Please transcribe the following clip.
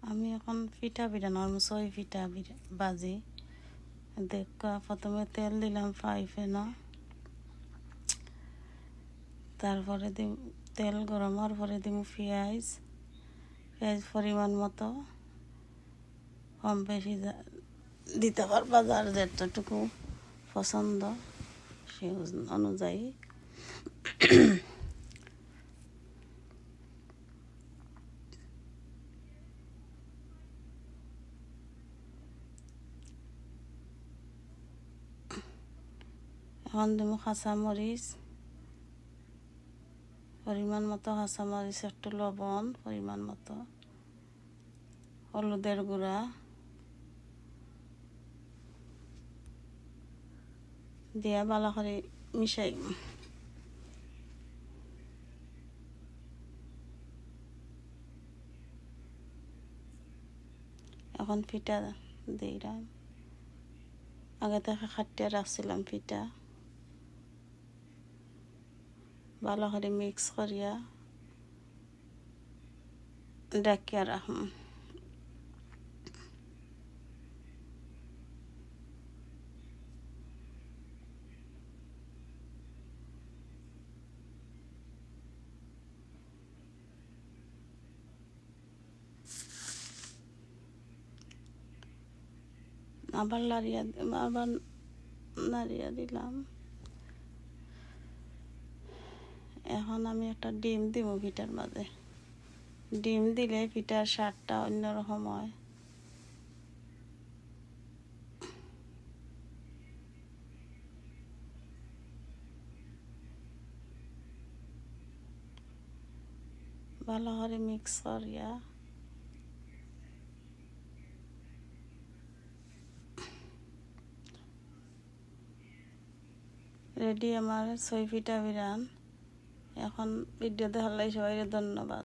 আমি এখন পিঠা বানাবো, ছয় পিঠা বাজি। দেখা প্রথমে তেল দিলাম ফ্রাই প্যানে, তারপরে তেল গরম হওয়ার পরে দিব পেঁয়াজ পরিমাণ মতো, কম বেশি দিতে পারবা যার যতটুকু পছন্দ সে অনুযায়ী। এখন দিব কাঁচামরিচ পরিমাণ মতো, কাঁচামরিচ একটু লবণ পরিমাণ মতো, হলুদের গুঁড়া দিয়া ভালো করে মিশাই। এখন পিঠা দিলাম, আগে থেকে খাটিয়ে রাখছিলাম পিঠা, ভালো করে মিক্স করিয়া ডাকিয়া রাখুন। আবার নাড়িয়া দিলাম। এখন আমি একটা ডিম দিব পিঠার মাঝে। ডিম দিলে পিঠার স্বাদটা অন্যরকম হয়। ভালো করে মিক্স করিয়া রেডি আমার 6 পিঠা বিরান। এখন ভিডিও দেখার লাগি সবাই ধন্যবাদ।